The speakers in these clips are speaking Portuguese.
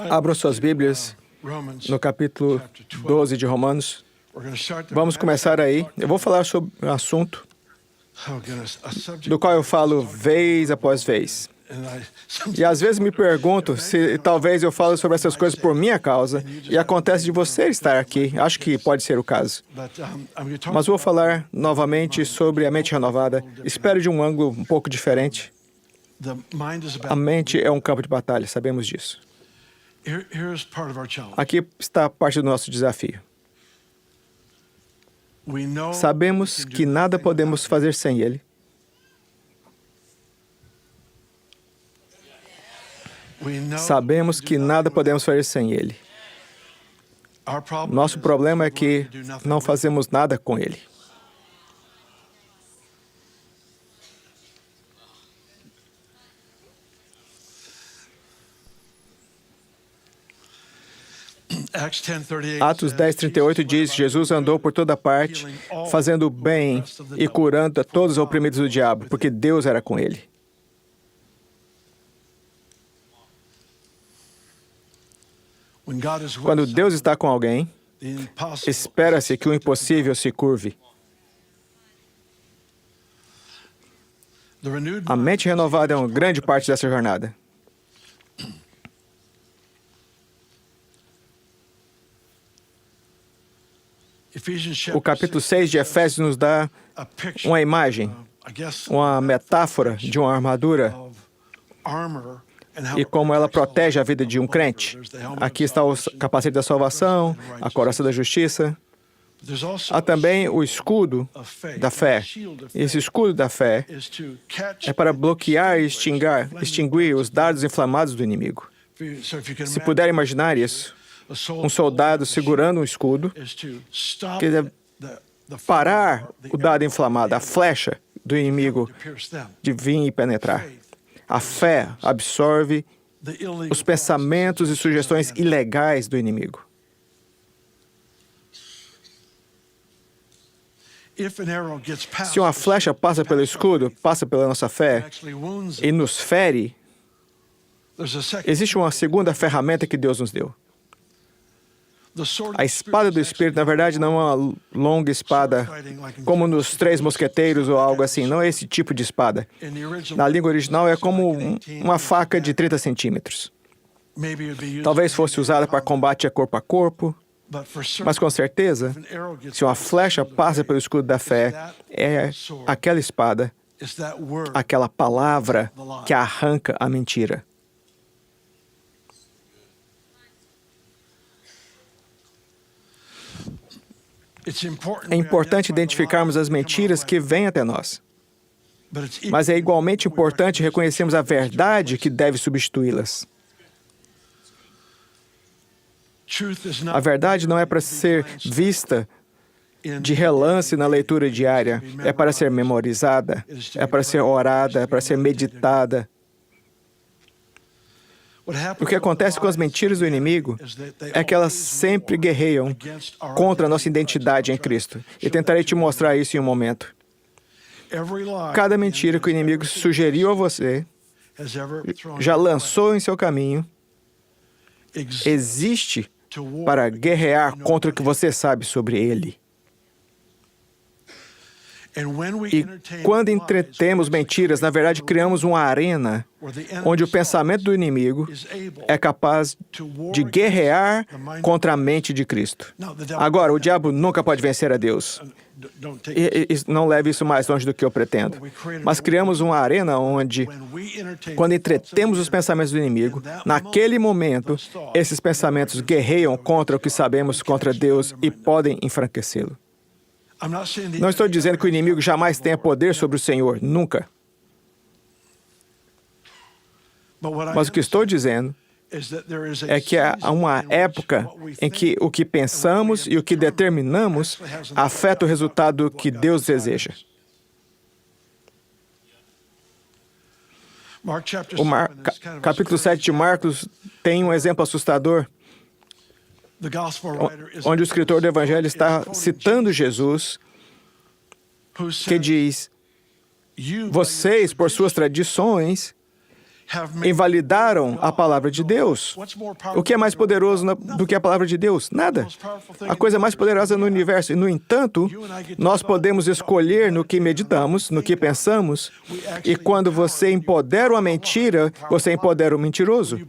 Abram suas Bíblias no capítulo 12 de Romanos. Vamos começar aí. Eu vou falar sobre um assunto do qual eu falo vez após vez. E às vezes me pergunto se talvez eu falo sobre essas coisas por minha causa e acontece de você estar aqui. Acho que pode ser o caso. Mas vou falar novamente sobre a mente renovada. Espero de um ângulo um pouco diferente. A mente é um campo de batalha, sabemos disso. Aqui está parte do nosso desafio. Sabemos que nada podemos fazer sem Ele. Sabemos que nada podemos fazer sem Ele. Nosso problema é que não fazemos nada com Ele. Atos 10:38 diz: Jesus andou por toda parte, fazendo bem e curando a todos os oprimidos do diabo, porque Deus era com ele. Quando Deus está com alguém, espera-se que o impossível se curve. A mente renovada é uma grande parte dessa jornada. O capítulo 6 de Efésios nos dá uma imagem, uma metáfora de uma armadura e como ela protege a vida de um crente. Aqui está o capacete da salvação, a couraça da justiça. Há também o escudo da fé. Esse escudo da fé é para bloquear e extinguir os dardos inflamados do inimigo. Se puder imaginar isso, um soldado segurando um escudo que deve parar o dardo inflamado, a flecha do inimigo de vir e penetrar. A fé absorve os pensamentos e sugestões ilegais do inimigo. Se uma flecha passa pelo escudo, passa pela nossa fé e nos fere, existe uma segunda ferramenta que Deus nos deu. A espada do Espírito, na verdade, não é uma longa espada, como nos Três Mosqueteiros ou algo assim. Não é esse tipo de espada. Na língua original, é como uma faca de 30 centímetros. Talvez fosse usada para combate a corpo, mas com certeza, se uma flecha passa pelo escudo da fé, é aquela espada, aquela palavra que arranca a mentira. É importante identificarmos as mentiras que vêm até nós. Mas é igualmente importante reconhecermos a verdade que deve substituí-las. A verdade não é para ser vista de relance na leitura diária. É para ser memorizada, é para ser orada, é para ser meditada. O que acontece com as mentiras do inimigo é que elas sempre guerreiam contra a nossa identidade em Cristo. E tentarei te mostrar isso em um momento. Cada mentira que o inimigo sugeriu a você, já lançou em seu caminho, existe para guerrear contra o que você sabe sobre ele. E quando entretemos mentiras, na verdade, criamos uma arena onde o pensamento do inimigo é capaz de guerrear contra a mente de Cristo. Agora, o diabo nunca pode vencer a Deus. E não leve isso mais longe do que eu pretendo. Mas criamos uma arena onde, quando entretemos os pensamentos do inimigo, naquele momento, esses pensamentos guerreiam contra o que sabemos contra Deus e podem enfraquecê-lo. Não estou dizendo que o inimigo jamais tenha poder sobre o Senhor, nunca. Mas o que estou dizendo é que há uma época em que o que pensamos e o que determinamos afeta o resultado que Deus deseja. Capítulo 7 de Marcos tem um exemplo assustador, onde o escritor do Evangelho está citando Jesus, que diz: vocês, por suas tradições, invalidaram a palavra de Deus. O que é mais poderoso do que a palavra de Deus? Nada. A coisa mais poderosa no universo. E, no entanto, nós podemos escolher no que meditamos, no que pensamos, e quando você empodera uma mentira, você empodera o mentiroso.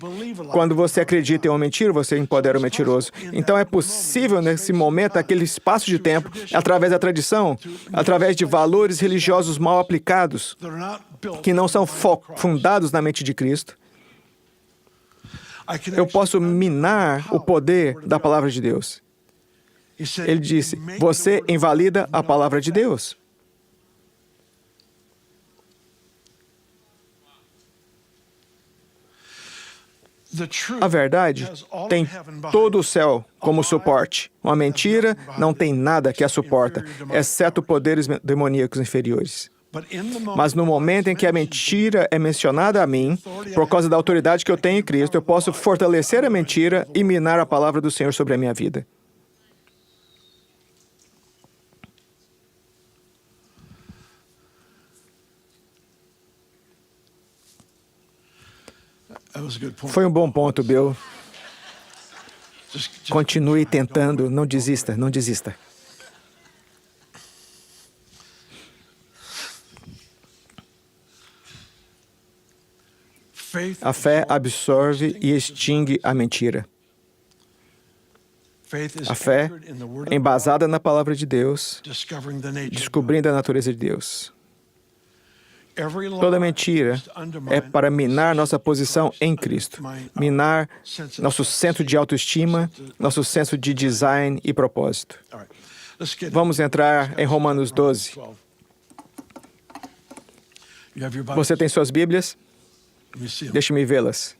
Quando você acredita em uma mentira, você empodera o mentiroso. Então, é possível, nesse momento, aquele espaço de tempo, através da tradição, através de valores religiosos mal aplicados, que não são fundados na mente de Cristo, eu posso minar o poder da palavra de Deus. Ele disse, você invalida a palavra de Deus. A verdade tem todo o céu como suporte. Uma mentira não tem nada que a suporta, exceto poderes demoníacos inferiores. Mas no momento em que a mentira é mencionada a mim, por causa da autoridade que eu tenho em Cristo, eu posso fortalecer a mentira e minar a palavra do Senhor sobre a minha vida. Foi um bom ponto, Bill. Continue tentando, não desista, não desista. A fé absorve e extingue a mentira. A fé é embasada na palavra de Deus, descobrindo a natureza de Deus. Toda mentira é para minar nossa posição em Cristo, minar nosso senso de autoestima, nosso senso de design e propósito. Vamos entrar em Romanos 12. Você tem suas Bíblias? Deixe-me vê-las.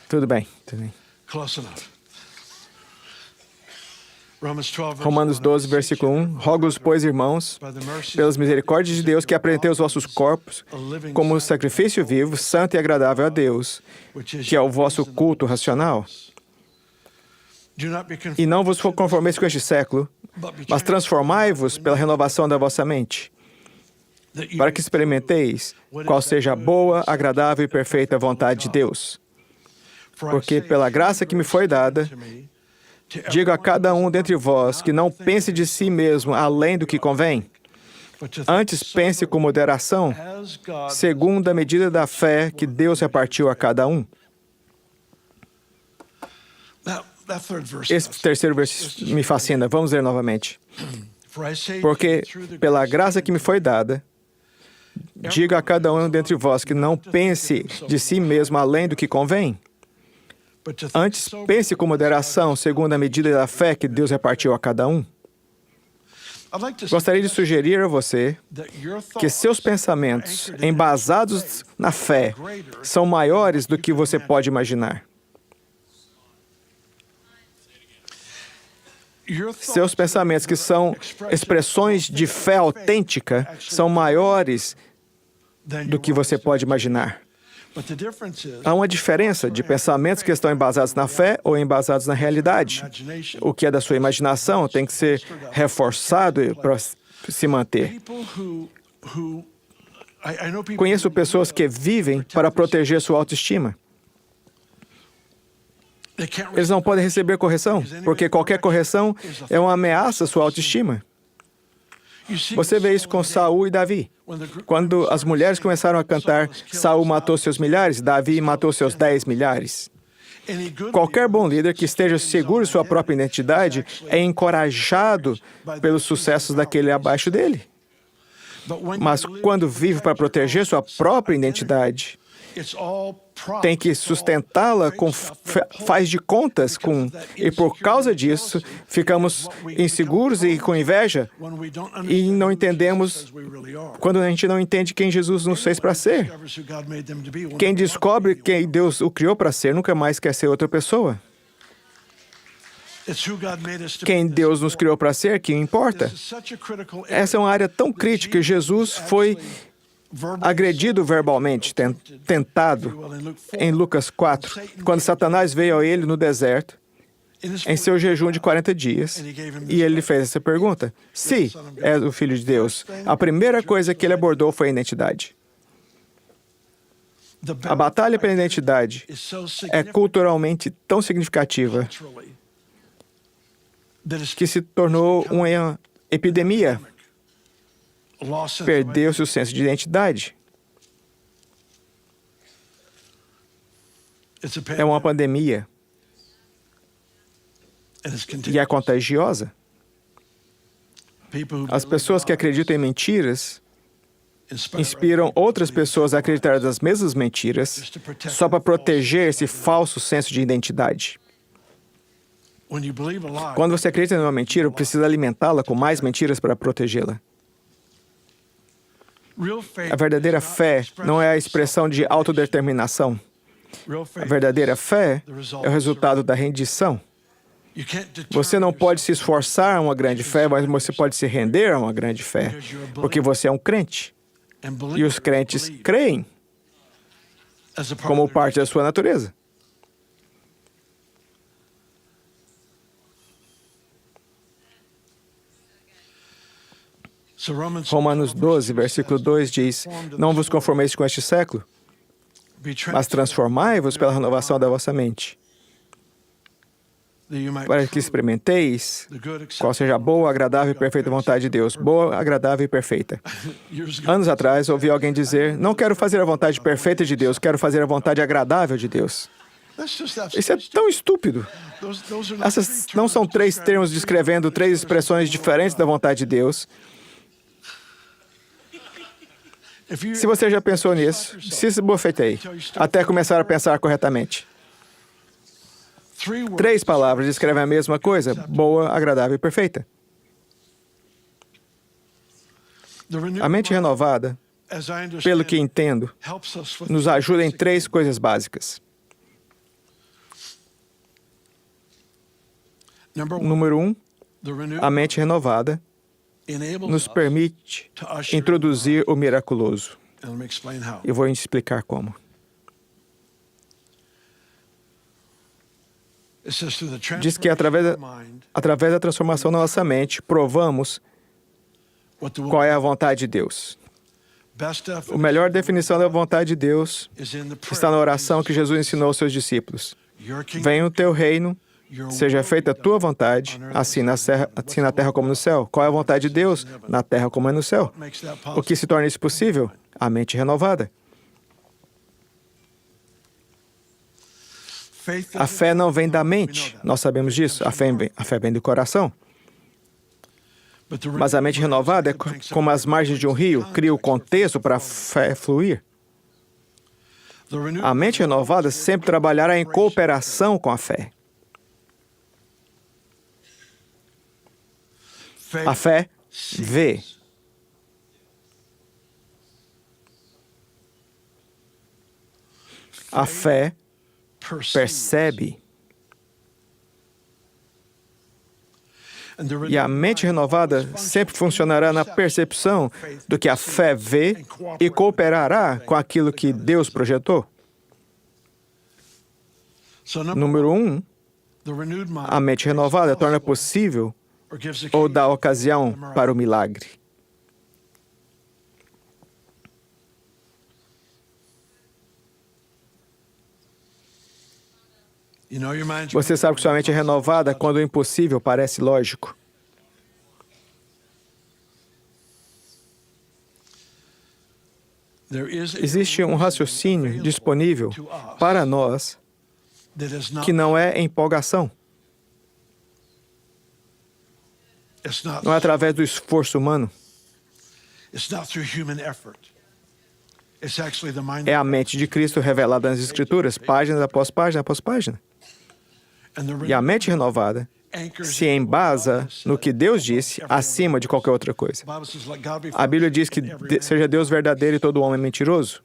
Tudo bem, tudo bem. Romanos 12, versículo 1. Rogo-os, pois, irmãos, pelas misericórdias de Deus, que apresentei os vossos corpos como sacrifício vivo, santo e agradável a Deus, que é o vosso culto racional. E não vos conformeis com este século, mas transformai-vos pela renovação da vossa mente, para que experimenteis qual seja a boa, agradável e perfeita vontade de Deus. Porque pela graça que me foi dada, digo a cada um dentre vós que não pense de si mesmo além do que convém. Antes pense com moderação, segundo a medida da fé que Deus repartiu a cada um. Esse terceiro versículo me fascina. Vamos ler novamente. Porque, pela graça que me foi dada, digo a cada um dentre vós que não pense de si mesmo além do que convém. Antes, pense com moderação, segundo a medida da fé que Deus repartiu a cada um. Gostaria de sugerir a você que seus pensamentos, embasados na fé, são maiores do que você pode imaginar. Seus pensamentos, que são expressões de fé autêntica, são maiores do que você pode imaginar. Há uma diferença de pensamentos que estão embasados na fé ou embasados na realidade. O que é da sua imaginação tem que ser reforçado para se manter. Conheço pessoas que vivem para proteger sua autoestima. Eles não podem receber correção, porque qualquer correção é uma ameaça à sua autoestima. Você vê isso com Saul e Davi. Quando as mulheres começaram a cantar, Saul matou seus milhares, Davi matou seus 10 milhares. Qualquer bom líder que esteja seguro de sua própria identidade é encorajado pelos sucessos daquele abaixo dele. Mas quando vive para proteger sua própria identidade, tem que sustentá-la com faz de contas com, e por causa disso ficamos inseguros e com inveja e não entendemos, quando a gente não entende quem Jesus nos fez para ser. Quem descobre quem Deus o criou para ser nunca mais quer ser outra pessoa. Quem Deus nos criou para ser que importa. Essa é uma área tão crítica. Jesus foi agredido verbalmente, tentado, em Lucas 4, quando Satanás veio a ele no deserto em seu jejum de 40 dias, e ele lhe fez essa pergunta: se é o Filho de Deus, a primeira coisa que ele abordou foi a identidade. A batalha pela identidade é culturalmente tão significativa que se tornou uma epidemia. Perdeu-se o senso de identidade. É uma pandemia. E é contagiosa. As pessoas que acreditam em mentiras inspiram outras pessoas a acreditar nas mesmas mentiras só para proteger esse falso senso de identidade. Quando você acredita numa mentira, precisa alimentá-la com mais mentiras para protegê-la. A verdadeira fé não é a expressão de autodeterminação. A verdadeira fé é o resultado da rendição. Você não pode se esforçar a uma grande fé, mas você pode se render a uma grande fé, porque você é um crente. E os crentes creem como parte da sua natureza. Romanos 12, versículo 2 diz: não vos conformeis com este século, mas transformai-vos pela renovação da vossa mente, para que experimenteis qual seja a boa, agradável e perfeita vontade de Deus. Boa, agradável e perfeita. Anos atrás, ouvi alguém dizer: não quero fazer a vontade perfeita de Deus, quero fazer a vontade agradável de Deus. Isso é tão estúpido. Essas não são 3 termos descrevendo 3 expressões diferentes da vontade de Deus. Se você já pensou nisso, se esbofeteie, até começar a pensar corretamente. 3 palavras descrevem a mesma coisa: boa, agradável e perfeita. A mente renovada, pelo que entendo, nos ajuda em 3 coisas básicas. Número 1, a mente renovada nos permite introduzir o miraculoso. Eu vou explicar como. Diz que através da transformação da nossa mente, provamos qual é a vontade de Deus. A melhor definição da vontade de Deus está na oração que Jesus ensinou aos seus discípulos: venha o teu reino, seja feita a tua vontade, assim na terra como no céu. Qual é a vontade de Deus? Na terra como é no céu. O que se torna isso possível? A mente renovada. A fé não vem da mente, nós sabemos disso. A fé vem do coração. Mas a mente renovada é como as margens de um rio, cria o contexto para a fé fluir. A mente renovada sempre trabalhará em cooperação com a fé. A fé vê. A fé percebe. E a mente renovada sempre funcionará na percepção do que a fé vê e cooperará com aquilo que Deus projetou. Número 1, a mente renovada torna possível ou dá ocasião para o milagre. Você sabe que sua mente é renovada quando o impossível parece lógico. Existe um raciocínio disponível para nós que não é empolgação. Não é através do esforço humano. É a mente de Cristo revelada nas Escrituras, página após página após página. E a mente renovada se embasa no que Deus disse acima de qualquer outra coisa. A Bíblia diz que seja Deus verdadeiro e todo homem mentiroso.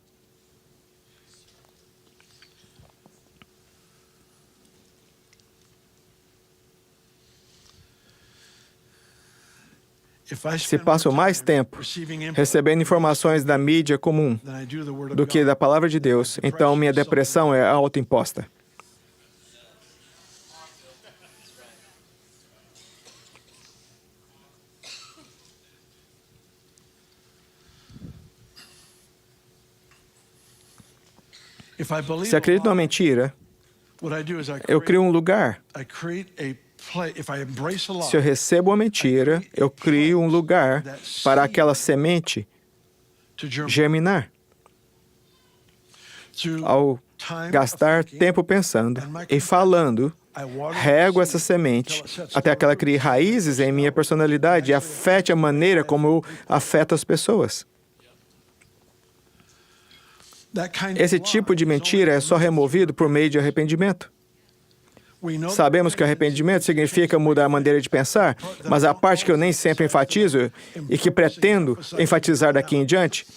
Se passo mais tempo recebendo informações da mídia comum do que da palavra de Deus, então minha depressão é autoimposta. Se acredito numa mentira, eu crio um lugar. Se eu recebo uma mentira, eu crio um lugar para aquela semente germinar. Ao gastar tempo pensando e falando, rego essa semente até que ela crie raízes em minha personalidade e afete a maneira como eu afeto as pessoas. Esse tipo de mentira é só removido por meio de arrependimento. Sabemos que o arrependimento significa mudar a maneira de pensar, mas a parte que eu nem sempre enfatizo e que pretendo enfatizar daqui em diante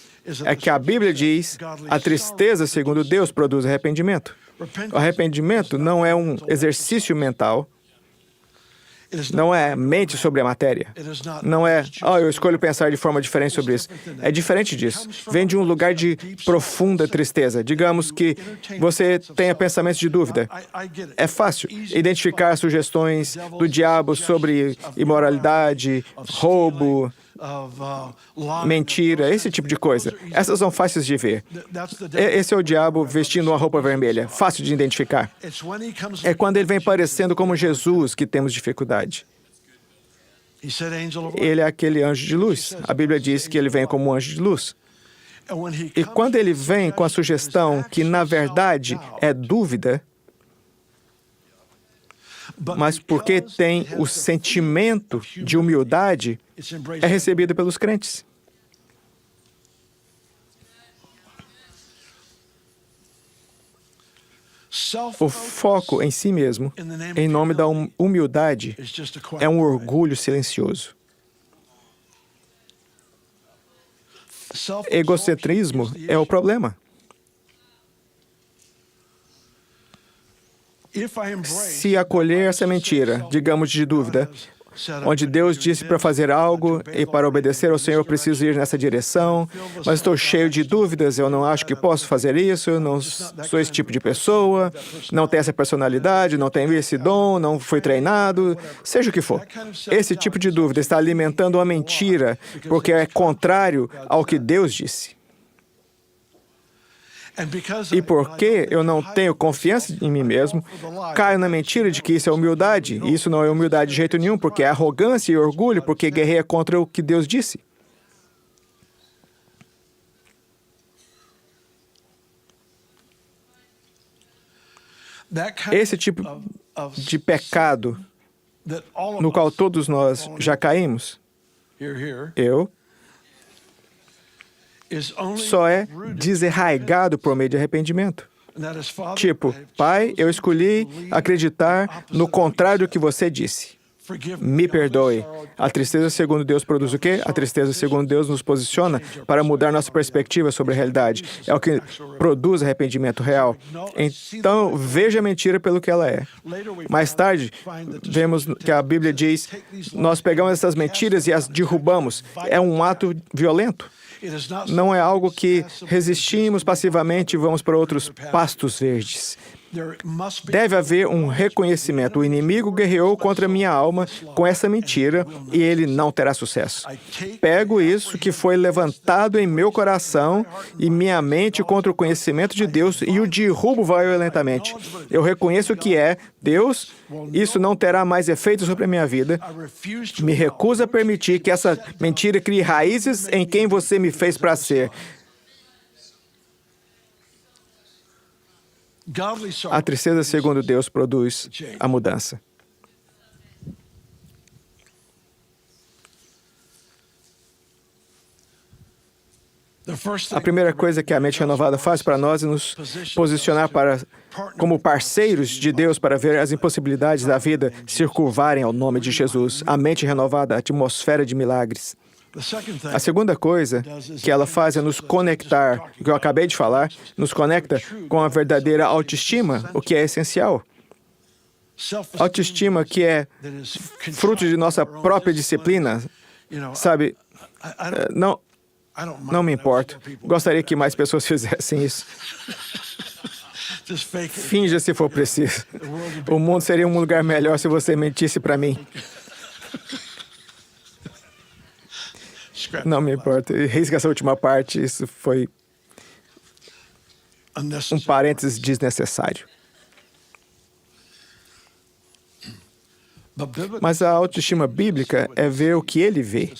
é que a Bíblia diz: a tristeza, segundo Deus, produz arrependimento. O arrependimento não é um exercício mental, não é mente sobre a matéria. Não é, eu escolho pensar de forma diferente sobre isso. É diferente disso. Vem de um lugar de profunda tristeza. Digamos que você tenha pensamentos de dúvida. É fácil identificar sugestões do diabo sobre imoralidade, roubo, mentira, esse tipo de coisa. Essas são fáceis de ver. Esse é o diabo vestindo uma roupa vermelha, fácil de identificar. É quando ele vem parecendo como Jesus que temos dificuldade. Ele é aquele anjo de luz. A Bíblia diz que ele vem como um anjo de luz. E quando ele vem com a sugestão que, na verdade, é dúvida, mas porque tem o sentimento de humildade, é recebido pelos crentes. O foco em si mesmo, em nome da humildade, é um orgulho silencioso. Egocentrismo é o problema. Se acolher essa mentira, digamos de dúvida, onde Deus disse para fazer algo e para obedecer ao Senhor eu preciso ir nessa direção, mas estou cheio de dúvidas, eu não acho que posso fazer isso, eu não sou esse tipo de pessoa, não tenho essa personalidade, não tenho esse dom, não fui treinado, seja o que for. Esse tipo de dúvida está alimentando uma mentira porque é contrário ao que Deus disse. E porque eu não tenho confiança em mim mesmo, caio na mentira de que isso é humildade. E isso não é humildade de jeito nenhum, porque é arrogância e orgulho, porque guerreia contra o que Deus disse. Esse tipo de pecado no qual todos nós já caímos, só é desarraigado por meio de arrependimento. Tipo, Pai, eu escolhi acreditar no contrário do que você disse. Me perdoe. A tristeza segundo Deus produz o quê? A tristeza segundo Deus nos posiciona para mudar nossa perspectiva sobre a realidade. É o que produz arrependimento real. Então, veja a mentira pelo que ela é. Mais tarde, vemos que a Bíblia diz, nós pegamos essas mentiras e as derrubamos. É um ato violento. Não é algo que resistimos passivamente e vamos para outros pastos verdes. Deve haver um reconhecimento. O inimigo guerreou contra minha alma com essa mentira e ele não terá sucesso. Pego isso que foi levantado em meu coração e minha mente contra o conhecimento de Deus e o derrubo violentamente. Eu reconheço que é Deus, isso não terá mais efeito sobre a minha vida. Me recuso a permitir que essa mentira crie raízes em quem você me fez para ser. A tristeza, segundo Deus, produz a mudança. A primeira coisa que a mente renovada faz para nós é nos posicionar como parceiros de Deus para ver as impossibilidades da vida se curvarem ao nome de Jesus. A mente renovada, a atmosfera de milagres. A segunda coisa que ela faz é nos conectar, o que eu acabei de falar, nos conecta com a verdadeira autoestima, o que é essencial. Autoestima que é fruto de nossa própria disciplina, sabe? Não me importo. Gostaria que mais pessoas fizessem isso. Finja se for preciso. O mundo seria um lugar melhor se você mentisse para mim. Não me importa. Risca essa última parte, isso foi um parênteses desnecessário. Mas a autoestima bíblica é ver o que ele vê,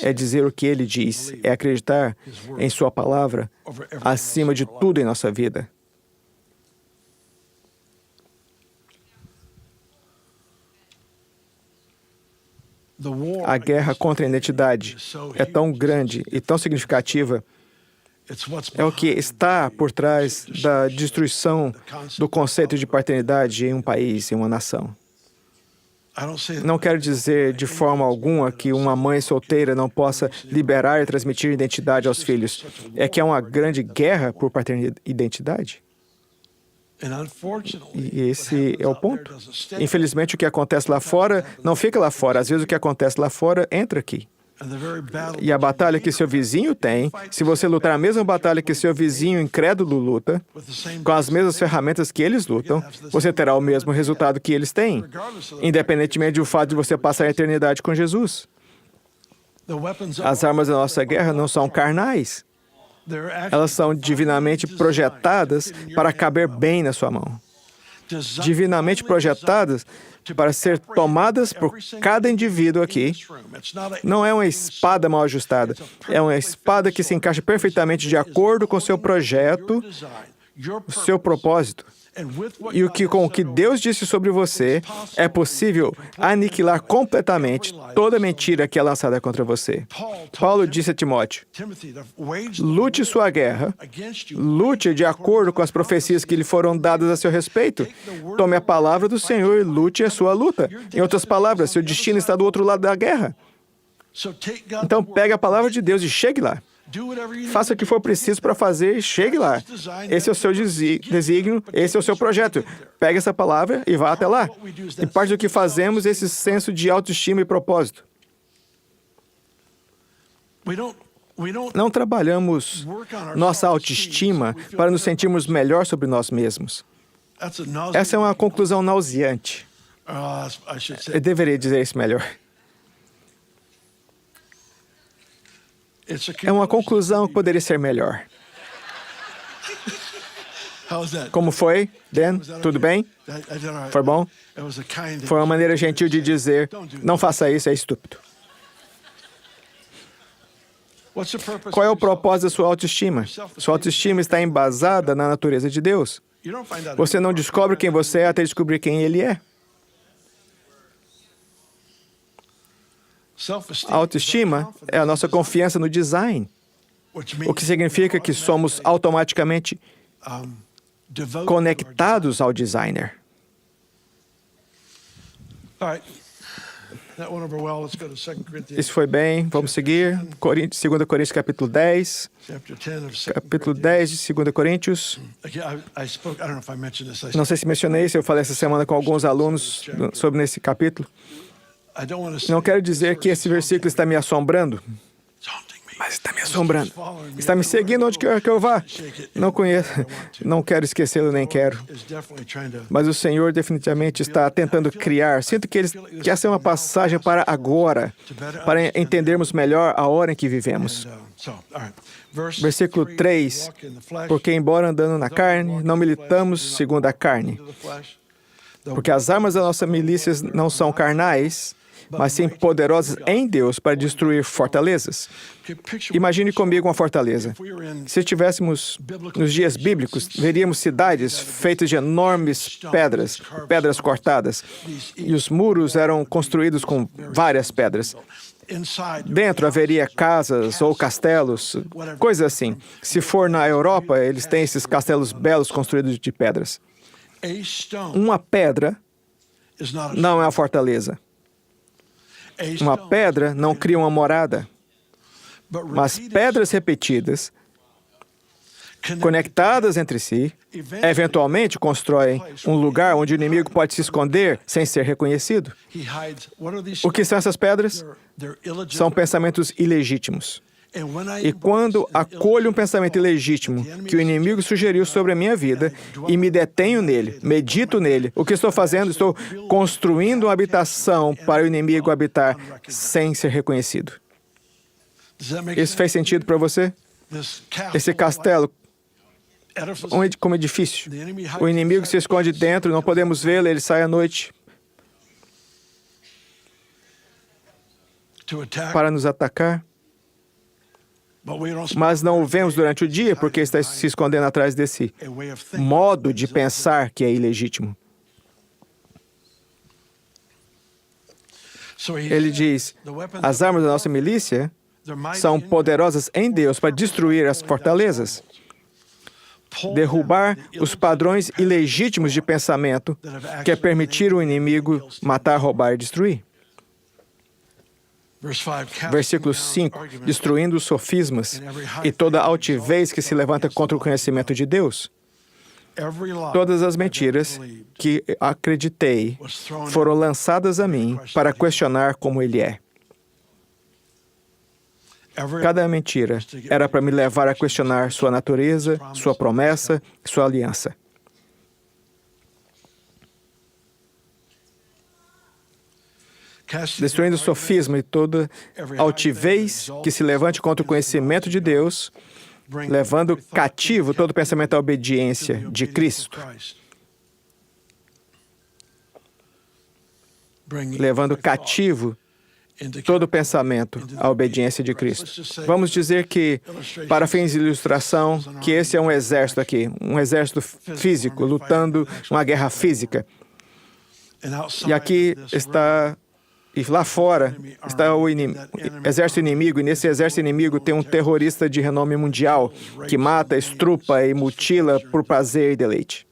é dizer o que ele diz, é acreditar em sua palavra acima de tudo em nossa vida. A guerra contra a identidade é tão grande e tão significativa. É o que está por trás da destruição do conceito de paternidade em um país, em uma nação. Não quero dizer de forma alguma que uma mãe solteira não possa liberar e transmitir identidade aos filhos. É que há uma grande guerra por paternidade. E esse é o ponto. Infelizmente, o que acontece lá fora não fica lá fora. Às vezes, o que acontece lá fora entra aqui. E a batalha que seu vizinho tem, se você lutar a mesma batalha que seu vizinho incrédulo luta, com as mesmas ferramentas que eles lutam, você terá o mesmo resultado que eles têm, independentemente do fato de você passar a eternidade com Jesus. As armas da nossa guerra não são carnais. Elas são divinamente projetadas para caber bem na sua mão. Divinamente projetadas para ser tomadas por cada indivíduo aqui. Não é uma espada mal ajustada. É uma espada que se encaixa perfeitamente de acordo com o seu projeto, o seu propósito. E com o que Deus disse sobre você, é possível aniquilar completamente toda mentira que é lançada contra você. Paulo disse a Timóteo, lute sua guerra, lute de acordo com as profecias que lhe foram dadas a seu respeito. Tome a palavra do Senhor e lute a sua luta. Em outras palavras, seu destino está do outro lado da guerra. Então, pegue a palavra de Deus e chegue lá. Faça o que for preciso para fazer e chegue lá. Esse é o seu desígnio, esse é o seu projeto. Pegue essa palavra e vá até lá. E parte do que fazemos é esse senso de autoestima e propósito. Não trabalhamos nossa autoestima para nos sentirmos melhor sobre nós mesmos. Essa é uma conclusão nauseante. Eu deveria dizer isso melhor. É uma conclusão que poderia ser melhor. Como foi, Dan? Tudo bem? Foi bom? Foi uma maneira gentil de dizer, não faça isso, é estúpido. Qual é o propósito da sua autoestima? Sua autoestima está embasada na natureza de Deus. Você não descobre quem você é até descobrir quem Ele é. A autoestima é a nossa confiança no design, o que significa que somos automaticamente conectados ao designer. Isso foi bem. Vamos seguir. 2 Coríntios, capítulo 10. Capítulo 10 de 2 Coríntios. Não sei se mencionei isso, eu falei essa semana com alguns alunos sobre esse capítulo. Não quero dizer que esse versículo está me assombrando, mas está me assombrando. Está me seguindo onde quer que eu vá. Não conheço, não quero esquecê-lo, nem quero. Mas o Senhor definitivamente está tentando criar. Sinto que essa é uma passagem para agora, para entendermos melhor a hora em que vivemos. Versículo 3. Porque, embora andando na carne, não militamos segundo a carne. Porque as armas da nossa milícia não são carnais, mas sim poderosas em Deus para destruir fortalezas. Imagine comigo uma fortaleza. Se estivéssemos nos dias bíblicos, veríamos cidades feitas de enormes pedras cortadas, e os muros eram construídos com várias pedras. Dentro haveria casas ou castelos, coisas assim. Se for na Europa, eles têm esses castelos belos construídos de pedras. Uma pedra não é uma fortaleza. Uma pedra não cria uma morada, mas pedras repetidas, conectadas entre si, eventualmente constroem um lugar onde o inimigo pode se esconder sem ser reconhecido. O que são essas pedras? São pensamentos ilegítimos. E quando acolho um pensamento ilegítimo que o inimigo sugeriu sobre a minha vida e me detenho nele, medito nele, o que estou fazendo? Estou construindo uma habitação para o inimigo habitar sem ser reconhecido. Isso fez sentido para você? Esse castelo como edifício. O inimigo se esconde dentro, não podemos vê-lo, ele sai à noite para nos atacar. Mas não o vemos durante o dia, porque está se escondendo atrás desse modo de pensar que é ilegítimo. Ele diz, as armas da nossa milícia são poderosas em Deus para destruir as fortalezas, derrubar os padrões ilegítimos de pensamento que é permitir o inimigo matar, roubar e destruir. Versículo 5, destruindo os sofismas e toda altivez que se levanta contra o conhecimento de Deus. Todas as mentiras que acreditei foram lançadas a mim para questionar como Ele é. Cada mentira era para me levar a questionar sua natureza, sua promessa, sua aliança. Destruindo o sofisma e toda altivez que se levante contra o conhecimento de Deus, levando cativo todo pensamento à obediência de Cristo. Levando cativo todo pensamento à obediência de Cristo. Vamos dizer que, para fins de ilustração, que esse é um exército aqui, um exército físico, lutando uma guerra física. E aqui está... E lá fora está o exército inimigo, e nesse exército inimigo tem um terrorista de renome mundial que mata, estrupa e mutila por prazer e deleite.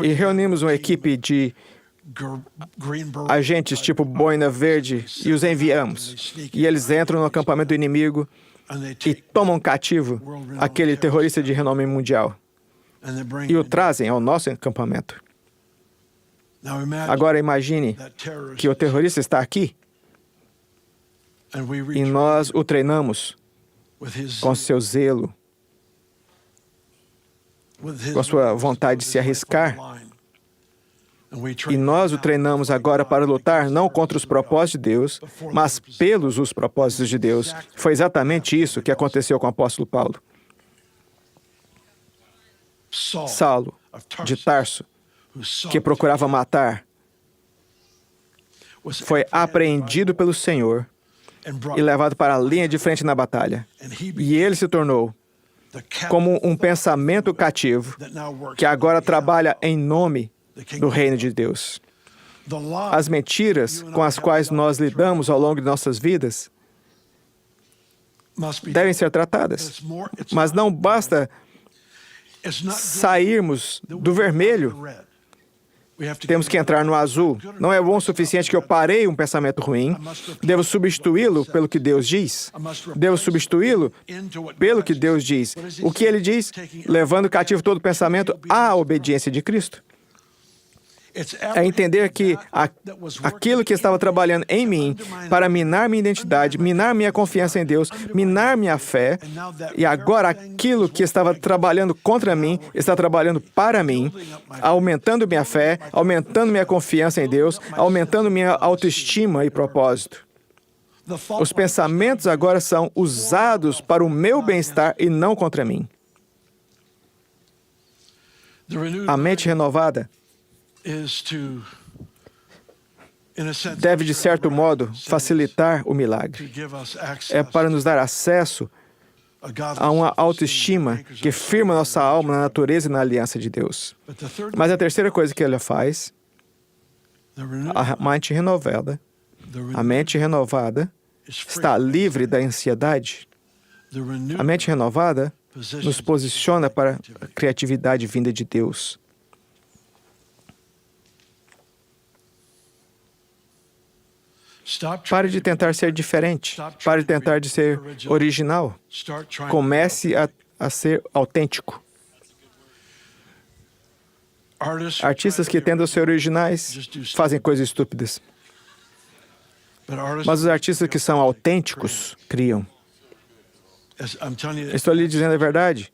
E reunimos uma equipe de agentes tipo boina verde e os enviamos. E eles entram no acampamento do inimigo e tomam cativo aquele terrorista de renome mundial e o trazem ao nosso acampamento. Agora imagine que o terrorista está aqui e nós o treinamos com seu zelo, com a sua vontade de se arriscar. E nós o treinamos agora para lutar não contra os propósitos de Deus, mas pelos os propósitos de Deus. Foi exatamente isso que aconteceu com o apóstolo Paulo. Saulo, de Tarso, que procurava matar, foi apreendido pelo Senhor e levado para a linha de frente na batalha. E ele se tornou como um pensamento cativo que agora trabalha em nome do reino de Deus. As mentiras com as quais nós lidamos ao longo de nossas vidas devem ser tratadas, mas não basta sairmos do vermelho. Temos que entrar no azul. Não é bom o suficiente que eu parei um pensamento ruim. Devo substituí-lo pelo que Deus diz. Devo substituí-lo pelo que Deus diz. O que Ele diz? Levando cativo todo pensamento à obediência de Cristo. É entender que aquilo que estava trabalhando em mim para minar minha identidade, minar minha confiança em Deus, minar minha fé, e agora aquilo que estava trabalhando contra mim está trabalhando para mim, aumentando minha fé, aumentando minha confiança em Deus, aumentando minha autoestima e propósito. Os pensamentos agora são usados para o meu bem-estar e não contra mim. A mente renovada deve, de certo modo, facilitar o milagre. É para nos dar acesso a uma autoestima que firma nossa alma na natureza e na aliança de Deus. Mas a terceira coisa que ele faz, a mente renovada está livre da ansiedade. A mente renovada nos posiciona para a criatividade vinda de Deus. Pare de tentar ser diferente. Pare de tentar ser original. Comece a ser autêntico. Artistas que tentam ser originais fazem coisas estúpidas. Mas os artistas que são autênticos criam. Estou lhe dizendo a verdade.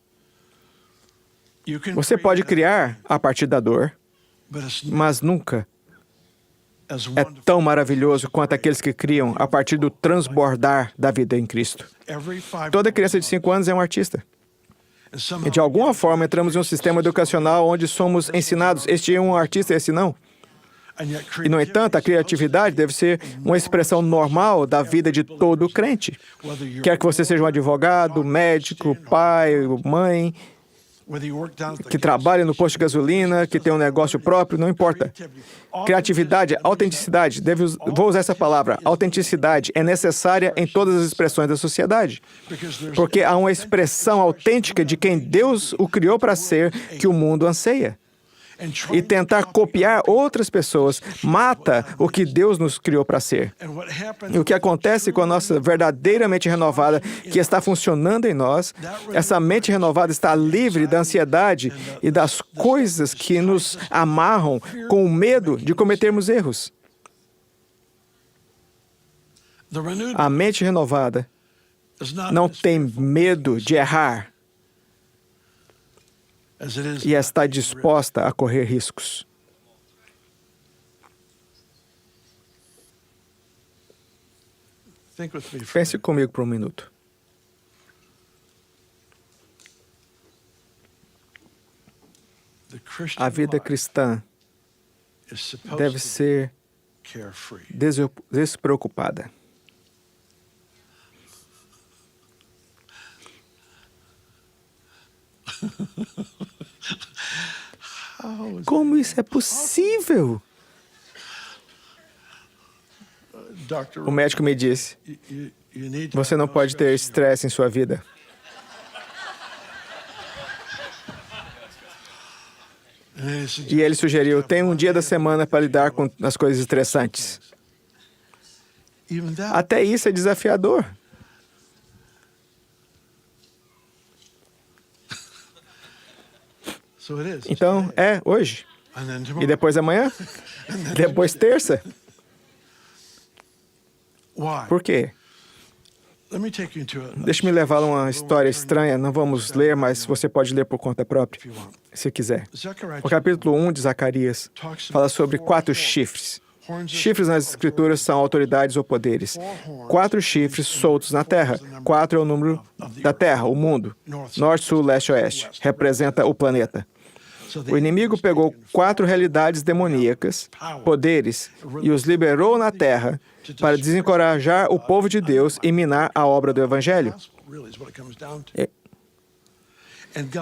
Você pode criar a partir da dor, mas nunca é tão maravilhoso quanto aqueles que criam a partir do transbordar da vida em Cristo. Toda criança de 5 anos é um artista. E de alguma forma entramos em um sistema educacional onde somos ensinados, este é um artista, esse não. E, no entanto, a criatividade deve ser uma expressão normal da vida de todo crente. Quer que você seja um advogado, médico, pai, mãe, que trabalhe no posto de gasolina, que tem um negócio próprio, não importa. Criatividade, autenticidade, vou usar essa palavra, autenticidade é necessária em todas as expressões da sociedade. Porque há uma expressão autêntica de quem Deus o criou para ser que o mundo anseia. E tentar copiar outras pessoas mata o que Deus nos criou para ser. E o que acontece com a nossa verdadeira mente renovada, que está funcionando em nós, essa mente renovada está livre da ansiedade e das coisas que nos amarram com o medo de cometermos erros. A mente renovada não tem medo de errar e está disposta a correr riscos. Pense comigo por um minuto. A vida cristã deve ser despreocupada. Como isso é possível? O médico me disse, você não pode ter estresse em sua vida. E ele sugeriu, tem um dia da semana para lidar com as coisas estressantes. Até isso é desafiador. Então, hoje. E depois amanhã? Depois terça? Por quê? Deixe-me levar a uma história estranha. Não vamos ler, mas você pode ler por conta própria, se quiser. O capítulo 1 de Zacarias fala sobre 4 chifres. Chifres nas Escrituras são autoridades ou poderes. 4 chifres soltos na terra. 4 é o número da terra, o mundo. Norte, sul, leste, oeste. Representa o planeta. O inimigo pegou 4 realidades demoníacas, poderes, e os liberou na terra para desencorajar o povo de Deus e minar a obra do Evangelho.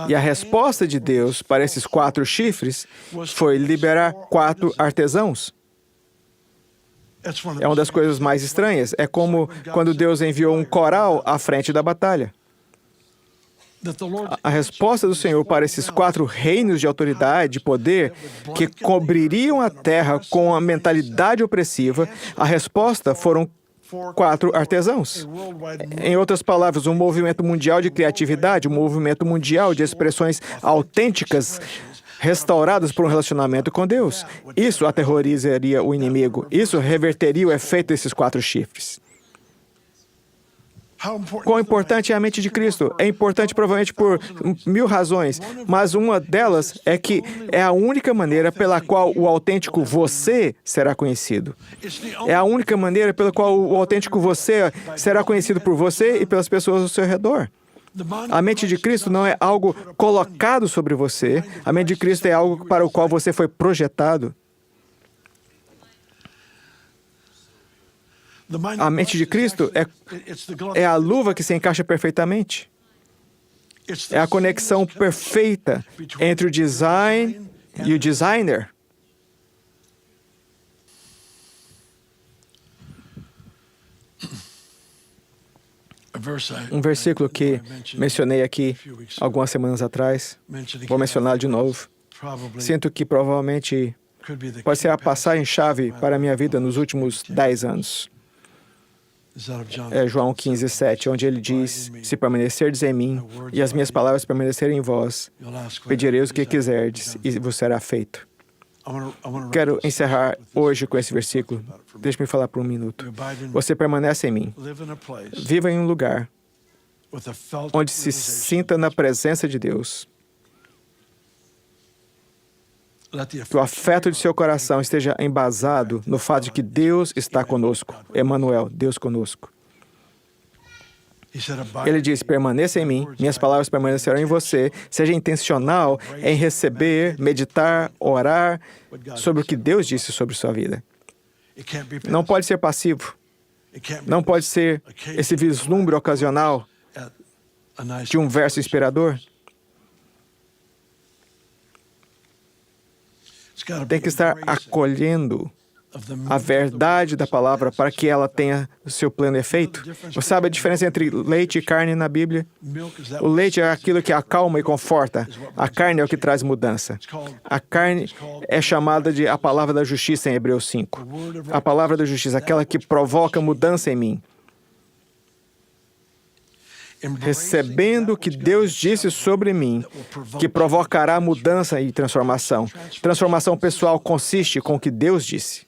E a resposta de Deus para esses 4 chifres foi liberar 4 artesãos. É uma das coisas mais estranhas. É como quando Deus enviou um coral à frente da batalha. A resposta do Senhor para esses 4 reinos de autoridade e poder que cobririam a terra com a mentalidade opressiva, a resposta foram 4 artesãos. Em outras palavras, um movimento mundial de criatividade, um movimento mundial de expressões autênticas restauradas por um relacionamento com Deus. Isso aterrorizaria o inimigo. Isso reverteria o efeito desses 4 chifres. Quão importante é a mente de Cristo? É importante provavelmente por 1000 razões, mas uma delas é que é a única maneira pela qual o autêntico você será conhecido. É a única maneira pela qual o autêntico você será conhecido por você e pelas pessoas ao seu redor. A mente de Cristo não é algo colocado sobre você, a mente de Cristo é algo para o qual você foi projetado. A mente de Cristo é a luva que se encaixa perfeitamente. É a conexão perfeita entre o design e o designer. Um versículo que mencionei aqui algumas semanas atrás, vou mencionar de novo. Sinto que provavelmente pode ser a passagem-chave para a minha vida nos últimos 10 anos. É João 15:7, onde ele diz, se permanecerdes em mim e as minhas palavras permanecerem em vós, pedireis o que quiserdes e vos será feito. Quero encerrar hoje com esse versículo. Deixe-me falar por um minuto. Você permanece em mim. Viva em um lugar onde se sinta na presença de Deus. Que o afeto de seu coração esteja embasado no fato de que Deus está conosco. Emmanuel, Deus conosco. Ele diz, permaneça em mim, minhas palavras permanecerão em você. Seja intencional em receber, meditar, orar sobre o que Deus disse sobre sua vida. Não pode ser passivo. Não pode ser esse vislumbre ocasional de um verso inspirador. Tem que estar acolhendo a verdade da palavra para que ela tenha o seu pleno efeito. Você sabe a diferença entre leite e carne na Bíblia? O leite é aquilo que acalma e conforta. A carne é o que traz mudança. A carne é chamada de a palavra da justiça em Hebreus 5. A palavra da justiça, aquela que provoca mudança em mim. Recebendo o que Deus disse sobre mim, que provocará mudança e transformação. Transformação pessoal consiste com o que Deus disse.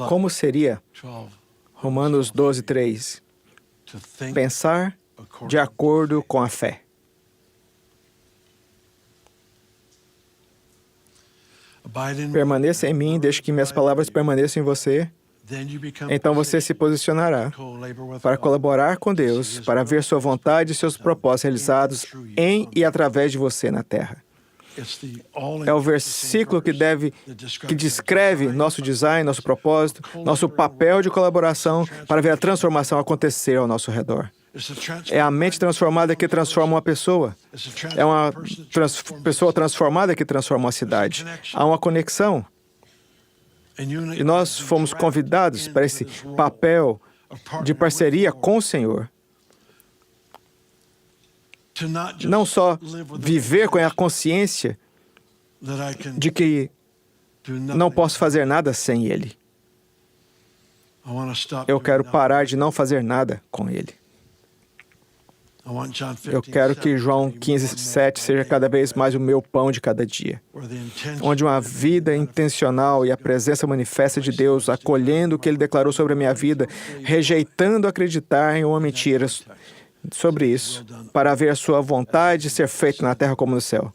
Como seria, Romanos 12, 3, pensar de acordo com a fé? Permaneça em mim, deixe que minhas palavras permaneçam em você. Então você se posicionará para colaborar com Deus, para ver sua vontade e seus propósitos realizados em e através de você na Terra. É o versículo que descreve nosso design, nosso propósito, nosso papel de colaboração para ver a transformação acontecer ao nosso redor. É a mente transformada que transforma uma pessoa. É uma pessoa transformada que transforma uma cidade. Há uma conexão. E nós fomos convidados para esse papel de parceria com o Senhor. Não só viver com a consciência de que não posso fazer nada sem Ele. Eu quero parar de não fazer nada com Ele. Eu quero que João 15:7 seja cada vez mais o meu pão de cada dia, onde uma vida intencional e a presença manifesta de Deus, acolhendo o que Ele declarou sobre a minha vida, rejeitando acreditar em uma mentira sobre isso, para ver a sua vontade ser feita na terra como no céu.